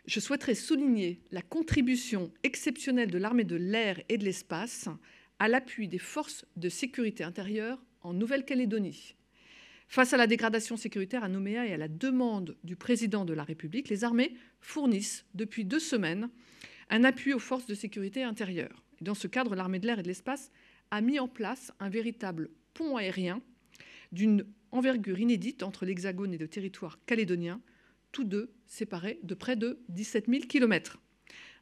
Je souhaiterais souligner la contribution exceptionnelle de l'armée de l'air et de l'espace à l'appui des forces de sécurité intérieure en Nouvelle-Calédonie. Face à la dégradation sécuritaire à Nouméa et à la demande du président de la République, les armées fournissent depuis 2 semaines un appui aux forces de sécurité intérieure. Dans ce cadre, l'armée de l'air et de l'espace a mis en place un véritable pont aérien d'une envergure inédite entre l'Hexagone et le territoire calédonien, tous deux séparés de près de 17 000 km.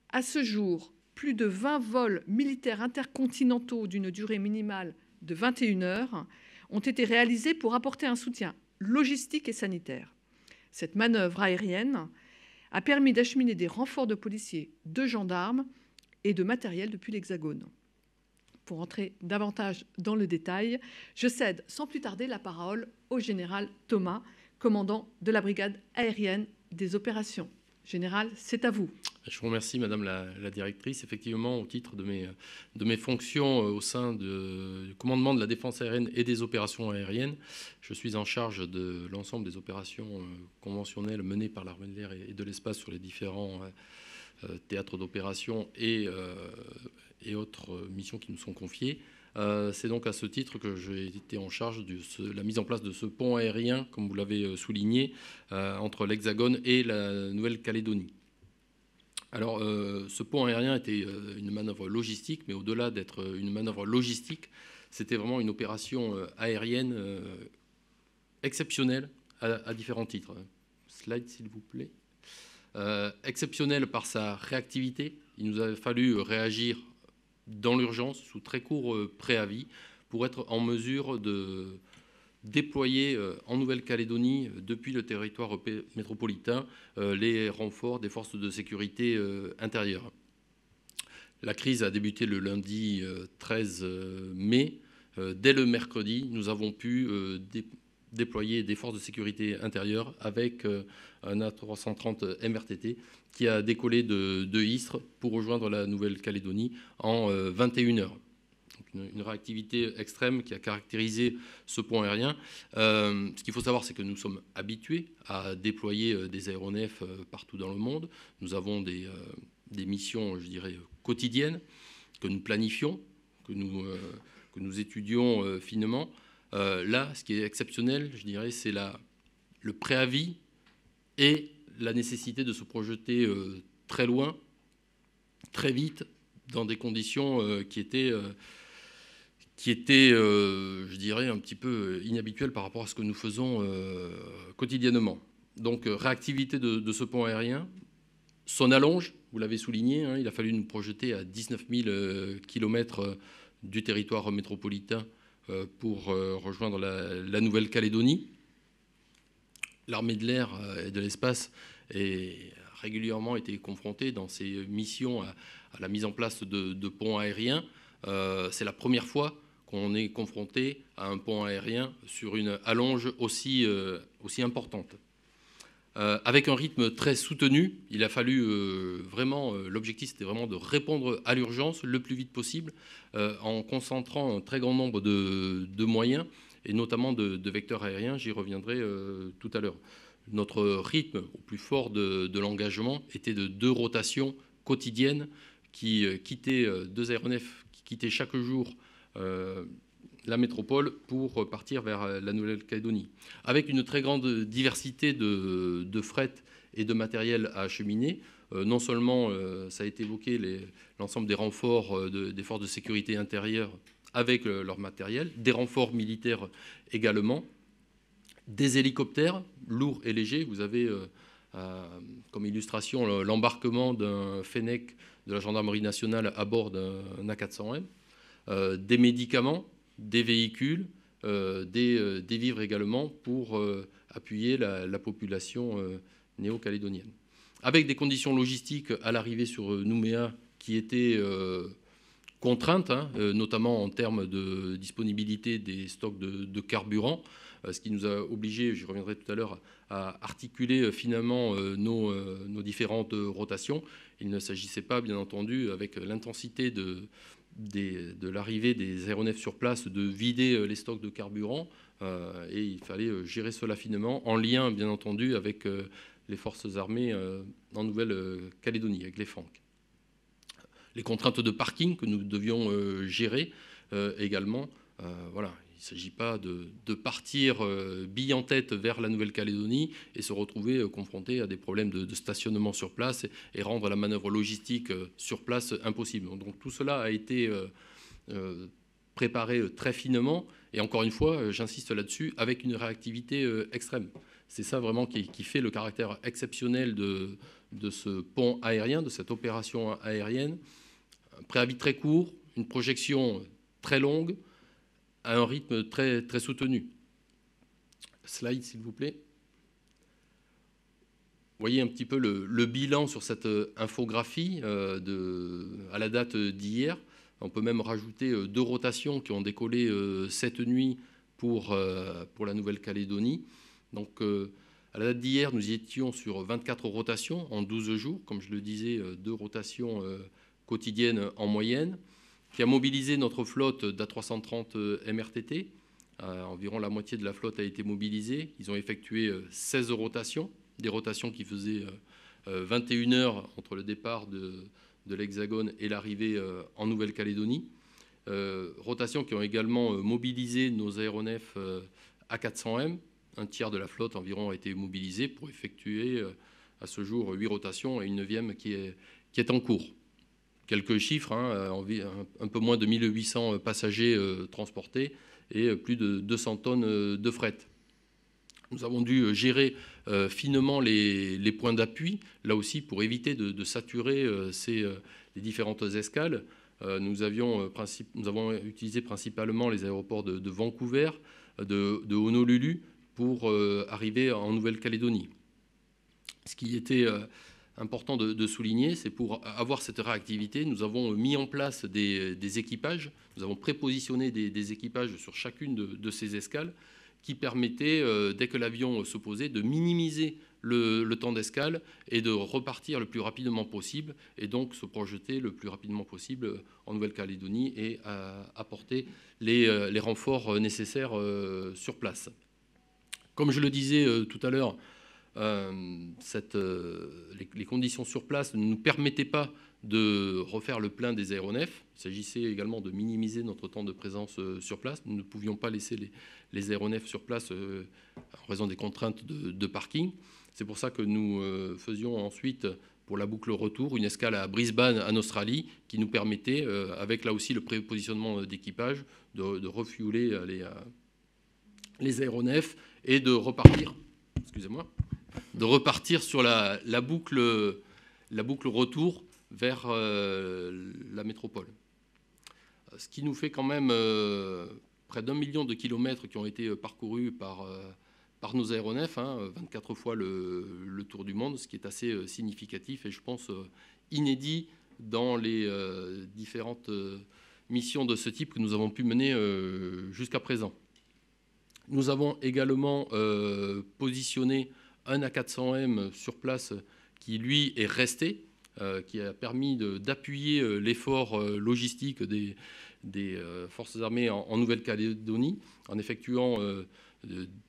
À ce jour, plus de 20 vols militaires intercontinentaux d'une durée minimale de 21 heures ont été réalisés pour apporter un soutien logistique et sanitaire. Cette manœuvre aérienne a permis d'acheminer des renforts de policiers, de gendarmes et de matériel depuis l'Hexagone. Pour entrer davantage dans le détail, je cède sans plus tarder la parole au général Thomas, commandant de la brigade aérienne des opérations. Général, c'est à vous. Je vous remercie, Madame la directrice. Effectivement, au titre de mes fonctions au sein du commandement de la défense aérienne et des opérations aériennes, je suis en charge de l'ensemble des opérations conventionnelles menées par l'armée de l'air et de l'espace sur les différents théâtres d'opération et autres missions qui nous sont confiées. C'est donc à ce titre que j'ai été en charge de la mise en place de ce pont aérien, comme vous l'avez souligné, entre l'Hexagone et la Nouvelle-Calédonie. Alors, ce pont aérien était une manœuvre logistique, mais au-delà d'être une manœuvre logistique, c'était vraiment une opération aérienne exceptionnelle à différents titres. Slide, s'il vous plaît. Exceptionnelle par sa réactivité. Il nous a fallu réagir dans l'urgence, sous très court préavis, pour être en mesure de déployer en Nouvelle-Calédonie, depuis le territoire métropolitain, les renforts des forces de sécurité intérieure. La crise a débuté le lundi 13 mai. Dès le mercredi, nous avons pu déployer des forces de sécurité intérieure avec un A330 MRTT qui a décollé de Istres pour rejoindre la Nouvelle-Calédonie en 21 heures. Donc une réactivité extrême qui a caractérisé ce pont aérien. Ce qu'il faut savoir, c'est que nous sommes habitués à déployer des aéronefs partout dans le monde. Nous avons des missions, je dirais, quotidiennes que nous planifions, que nous étudions finement. Là, ce qui est exceptionnel, je dirais, c'est le préavis et la nécessité de se projeter très loin, très vite, dans des conditions qui étaient, je dirais, un petit peu inhabituelles par rapport à ce que nous faisons quotidiennement. Donc, réactivité de ce pont aérien, son allonge, vous l'avez souligné, hein, il a fallu nous projeter à 19 000 km du territoire métropolitain pour rejoindre la Nouvelle-Calédonie. L'armée de l'air et de l'espace a régulièrement été confrontée dans ses missions à la mise en place de ponts aériens. C'est la première fois qu'on est confronté à un pont aérien sur une allonge aussi importante. Avec un rythme très soutenu, il a fallu vraiment, l'objectif c'était vraiment de répondre à l'urgence le plus vite possible en concentrant un très grand nombre de moyens et notamment de vecteurs aériens, j'y reviendrai tout à l'heure. Notre rythme au plus fort de l'engagement était de 2 rotations quotidiennes qui quittaient 2 aéronefs qui quittaient chaque jour la métropole pour partir vers la Nouvelle-Calédonie, avec une très grande diversité de fret et de matériel à acheminer. Non seulement, ça a été évoqué, l'ensemble des renforts des forces de sécurité intérieure avec leur matériel, des renforts militaires également, des hélicoptères lourds et légers. Vous avez comme illustration l'embarquement d'un Fennec de la gendarmerie nationale à bord d'un A400M, des médicaments, des véhicules, des vivres également pour appuyer la population néo-calédonienne. Avec des conditions logistiques à l'arrivée sur Nouméa qui étaient contraintes, hein, notamment en termes de disponibilité des stocks de carburant, ce qui nous a obligés, j'y reviendrai tout à l'heure, à articuler finalement nos différentes rotations. Il ne s'agissait pas, bien entendu, avec l'intensité de l'arrivée des aéronefs sur place, de vider les stocks de carburant, et il fallait gérer cela finement, en lien, bien entendu, avec les forces armées en Nouvelle-Calédonie, avec les FANC. Les contraintes de parking que nous devions gérer également. Voilà, il ne s'agit pas de partir bille en tête vers la Nouvelle-Calédonie et se retrouver confronté à des problèmes de stationnement sur place et rendre la manœuvre logistique sur place impossible. Donc tout cela a été préparé très finement et encore une fois, j'insiste là-dessus, avec une réactivité extrême. C'est ça vraiment qui fait le caractère exceptionnel de ce pont aérien, de cette opération aérienne. Un préavis très court, une projection très longue, à un rythme très, très soutenu. Slide, s'il vous plaît. Vous voyez un petit peu le bilan sur cette infographie à la date d'hier. On peut même rajouter 2 rotations qui ont décollé cette nuit pour la Nouvelle-Calédonie. Donc, à la date d'hier, nous y étions sur 24 rotations en 12 jours. Comme je le disais, 2 rotations quotidienne en moyenne, qui a mobilisé notre flotte d'A330 MRTT. Environ la moitié de la flotte a été mobilisée. Ils ont effectué 16 rotations, des rotations qui faisaient 21 heures entre le départ de l'Hexagone et l'arrivée en Nouvelle-Calédonie. Rotations qui ont également mobilisé nos aéronefs A400M. Un tiers de la flotte environ a été mobilisé pour effectuer à ce jour 8 rotations et une 9e qui est en cours. Quelques chiffres, un peu moins de 1800 passagers transportés et plus de 200 tonnes de fret. Nous avons dû gérer finement les points d'appui, là aussi pour éviter de saturer les différentes escales. Nous avons utilisé principalement les aéroports de Vancouver, de Honolulu pour arriver en Nouvelle-Calédonie. Ce qui était important de souligner, c'est pour avoir cette réactivité, nous avons mis en place des équipages, nous avons prépositionné des équipages sur chacune de ces escales qui permettaient, dès que l'avion se posait, de minimiser le temps d'escale et de repartir le plus rapidement possible et donc se projeter le plus rapidement possible en Nouvelle-Calédonie et apporter les renforts nécessaires sur place. Comme je le disais tout à l'heure, les conditions sur place ne nous permettaient pas de refaire le plein des aéronefs. Il s'agissait également de minimiser notre temps de présence sur place. Nous ne pouvions pas laisser les aéronefs sur place en raison des contraintes de parking. C'est pour ça que nous faisions ensuite, pour la boucle retour, une escale à Brisbane, en Australie, qui nous permettait, avec là aussi le prépositionnement d'équipage, de refueler les aéronefs et de repartir, sur la boucle retour vers la métropole. Ce qui nous fait quand même près d'1 million de kilomètres qui ont été parcourus par nos aéronefs, 24 fois le tour du monde, ce qui est assez significatif et je pense inédit dans les différentes missions de ce type que nous avons pu mener jusqu'à présent. Nous avons également positionné un A400M sur place qui, lui, est resté, qui a permis d'appuyer l'effort logistique des forces armées en Nouvelle-Calédonie en effectuant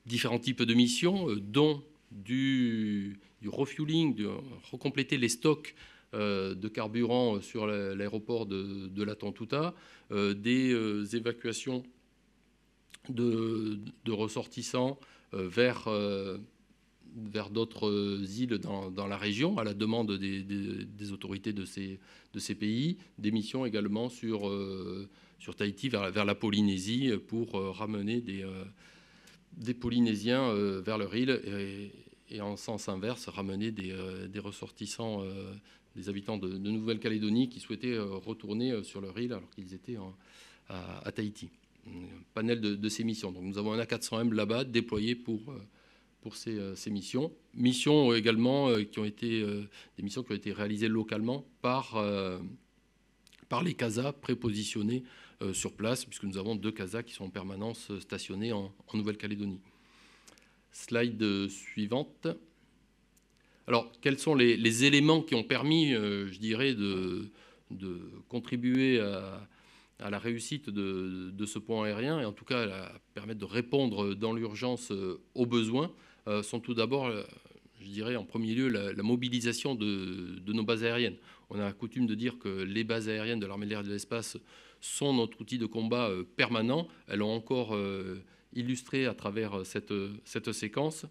différents types de missions, dont du refueling, de recompléter les stocks de carburant sur l'aéroport de la Tontouta, des évacuations de ressortissants vers d'autres îles dans la région, à la demande des autorités de ces pays, des missions également sur Tahiti vers la Polynésie pour ramener des Polynésiens vers leur île et en sens inverse, ramener des ressortissants, des habitants de Nouvelle-Calédonie qui souhaitaient retourner sur leur île alors qu'ils étaient à Tahiti. Un panel de ces missions. Donc nous avons un A400M là-bas déployé pour ces missions. Missions également qui ont été des missions qui ont été réalisées localement par les CASA prépositionnés sur place, puisque nous avons 2 CASA qui sont en permanence stationnés en Nouvelle-Calédonie. Slide suivante. Alors, quels sont les éléments qui ont permis, je dirais, de contribuer à la réussite de ce pont aérien, et en tout cas à permettre de répondre dans l'urgence aux besoins, sont tout d'abord, je dirais en premier lieu la mobilisation de nos bases aériennes. On a coutume de dire que les bases aériennes de l'armée de l'air et de l'espace sont notre outil de combat permanent. Elles l'ont encore illustré à travers cette séquence.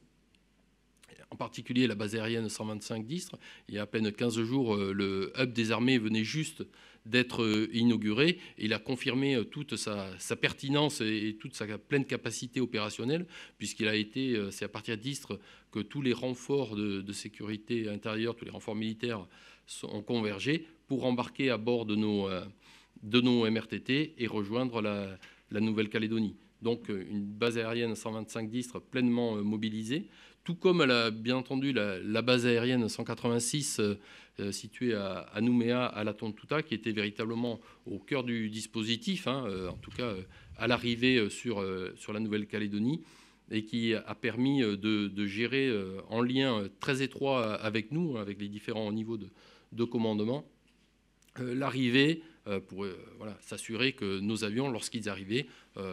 En particulier la base aérienne 125 d'Istres. Il y a à peine 15 jours, le hub des armées venait juste d'être inauguré. Et il a confirmé toute sa pertinence et toute sa pleine capacité opérationnelle, puisqu'il a été, c'est à partir d'Istres que tous les renforts de sécurité intérieure, tous les renforts militaires ont convergé pour embarquer à bord de nos MRTT et rejoindre la Nouvelle-Calédonie. Donc une base aérienne 125 d'Istres pleinement mobilisée, tout comme elle a bien entendu la base aérienne 186 située à Nouméa, à la Tontouta, qui était véritablement au cœur du dispositif, en tout cas à l'arrivée sur la Nouvelle-Calédonie, et qui a permis de gérer en lien très étroit avec nous, avec les différents niveaux de commandement, l'arrivée pour s'assurer que nos avions, lorsqu'ils arrivaient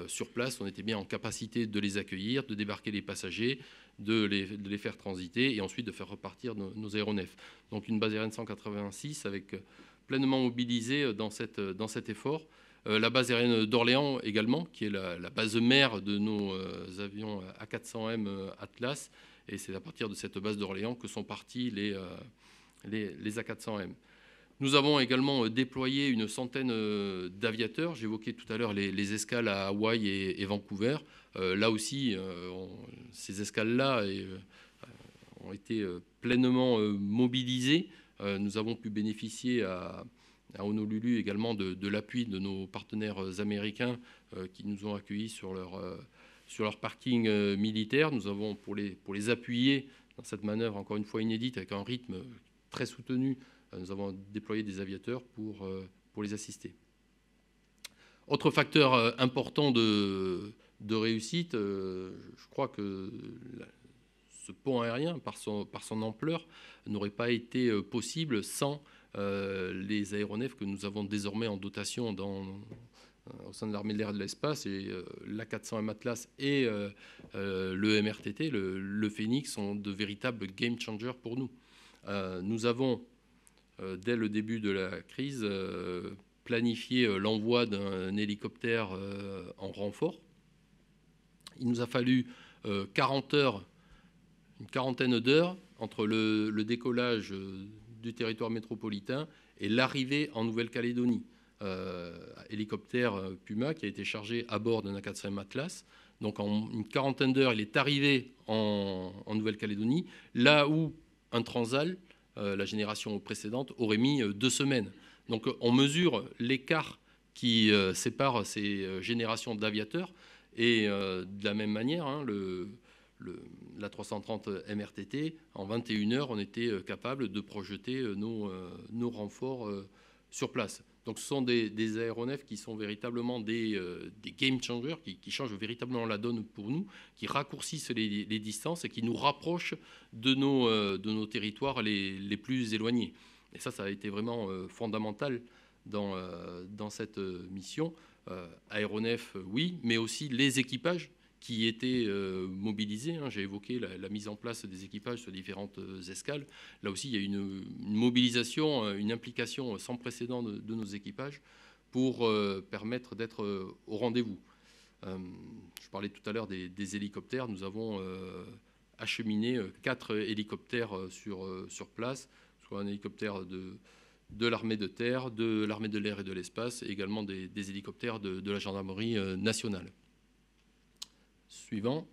sur place, on était bien en capacité de les accueillir, de débarquer les passagers, de les faire transiter et ensuite de faire repartir nos aéronefs. Donc une base aérienne 186 avec pleinement mobilisée dans cet effort. La base aérienne d'Orléans également, qui est la base mère de nos avions A400M Atlas. Et c'est à partir de cette base d'Orléans que sont partis les A400M. Nous avons également déployé une centaine d'aviateurs. J'évoquais tout à l'heure les escales à Hawaï et Vancouver. Là aussi, ces escales-là ont été pleinement mobilisées. Nous avons pu bénéficier à Honolulu également de l'appui de nos partenaires américains qui nous ont accueillis sur leur parking militaire. Nous avons, pour les appuyer dans cette manœuvre, encore une fois inédite, avec un rythme très soutenu, nous avons déployé des aviateurs pour les assister. Autre facteur important de réussite, je crois que ce pont aérien, par son ampleur, n'aurait pas été possible sans les aéronefs que nous avons désormais en dotation au sein de l'armée de l'air et de l'espace. Et l'A400M Atlas et le MRTT, le Phoenix, sont de véritables game changers pour nous. Nous avons, dès le début de la crise, planifié l'envoi d'un hélicoptère en renfort. Il nous a fallu 40 heures, une quarantaine d'heures entre le décollage du territoire métropolitain et l'arrivée en Nouvelle-Calédonie. Hélicoptère Puma qui a été chargé à bord d'un A400M Atlas. Donc en une quarantaine d'heures, il est arrivé en Nouvelle-Calédonie, là où un Transal, la génération précédente, aurait mis 2 semaines. Donc on mesure l'écart qui sépare ces générations d'aviateurs. Et de la même manière, la 330 MRTT, en 21 heures, on était capable de projeter nos renforts sur place. Donc ce sont des aéronefs qui sont véritablement des game changers, qui changent véritablement la donne pour nous, qui raccourcissent les distances et qui nous rapprochent de nos territoires les plus éloignés. Et ça a été vraiment fondamental dans cette mission. Aéronefs, oui, mais aussi les équipages qui étaient mobilisés. J'ai évoqué la mise en place des équipages sur différentes escales. Là aussi, il y a une mobilisation, une implication sans précédent de nos équipages pour permettre d'être au rendez-vous. Je parlais tout à l'heure des hélicoptères. Nous avons acheminé 4 hélicoptères sur place, soit un hélicoptère de l'armée de terre, de l'armée de l'air et de l'espace, et également des hélicoptères de la gendarmerie nationale. Suivant.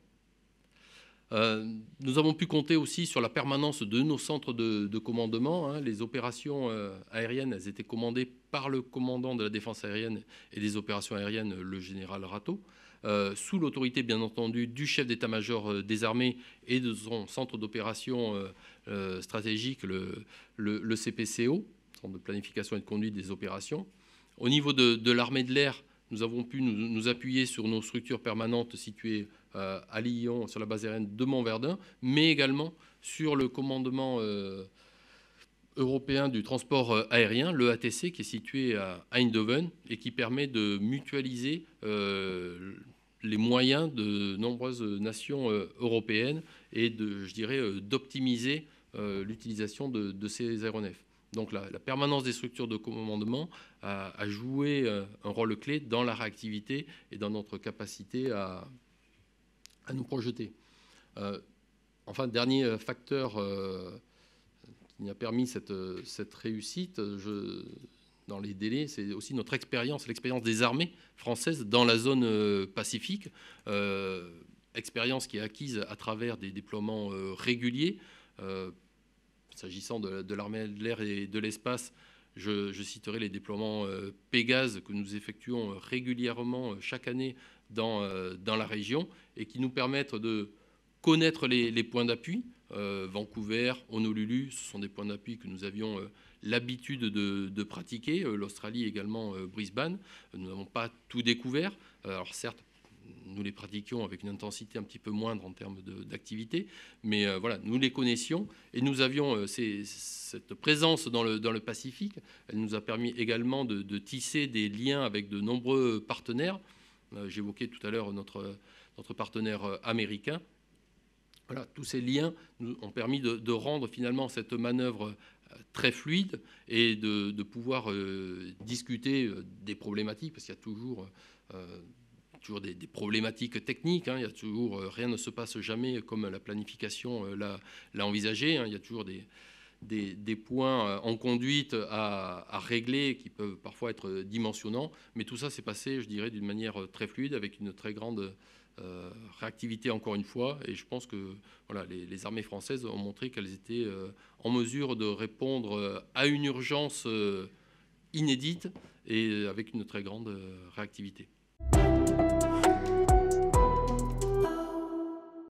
Nous avons pu compter aussi sur la permanence de nos centres de commandement. Les opérations aériennes, elles étaient commandées par le commandant de la défense aérienne et des opérations aériennes, le général Rateau, sous l'autorité bien entendu du chef d'état-major des armées et de son centre d'opération stratégique, le CPCO, Centre de planification et de conduite des opérations. Au niveau de l'armée de l'air, nous avons pu nous appuyer sur nos structures permanentes situées à Lyon, sur la base aérienne de Montverdun, mais également sur le commandement européen du transport aérien, le ATC, qui est situé à Eindhoven et qui permet de mutualiser les moyens de nombreuses nations européennes et je dirais, d'optimiser l'utilisation de ces aéronefs. Donc la permanence des structures de commandement a joué un rôle clé dans la réactivité et dans notre capacité à nous projeter. Enfin, dernier facteur qui a permis cette réussite dans les délais, c'est aussi notre expérience, l'expérience des armées françaises dans la zone Pacifique, expérience qui est acquise à travers des déploiements réguliers. S'agissant de l'armée de l'air et de l'espace, je citerai les déploiements Pégase que nous effectuons régulièrement chaque année dans la région et qui nous permettent de connaître les points d'appui. Vancouver, Honolulu, ce sont des points d'appui que nous avions l'habitude de pratiquer. L'Australie également, Brisbane. Nous n'avons pas tout découvert. Alors certes, nous les pratiquions avec une intensité un petit peu moindre en termes d'activité, mais voilà, nous les connaissions et nous avions cette présence dans le Pacifique. Elle nous a permis également de tisser des liens avec de nombreux partenaires. J'évoquais tout à l'heure notre partenaire américain. Voilà, tous ces liens nous ont permis de rendre finalement cette manœuvre très fluide et de pouvoir discuter des problématiques, parce qu'il y a toujours des problématiques techniques. Hein, il y a toujours, rien ne se passe jamais comme la planification l'a envisagé. Hein, il y a toujours des points en conduite à régler qui peuvent parfois être dimensionnants. Mais tout ça s'est passé, je dirais, d'une manière très fluide, avec une très grande réactivité encore une fois. Et je pense que voilà, les armées françaises ont montré qu'elles étaient en mesure de répondre à une urgence inédite et avec une très grande réactivité.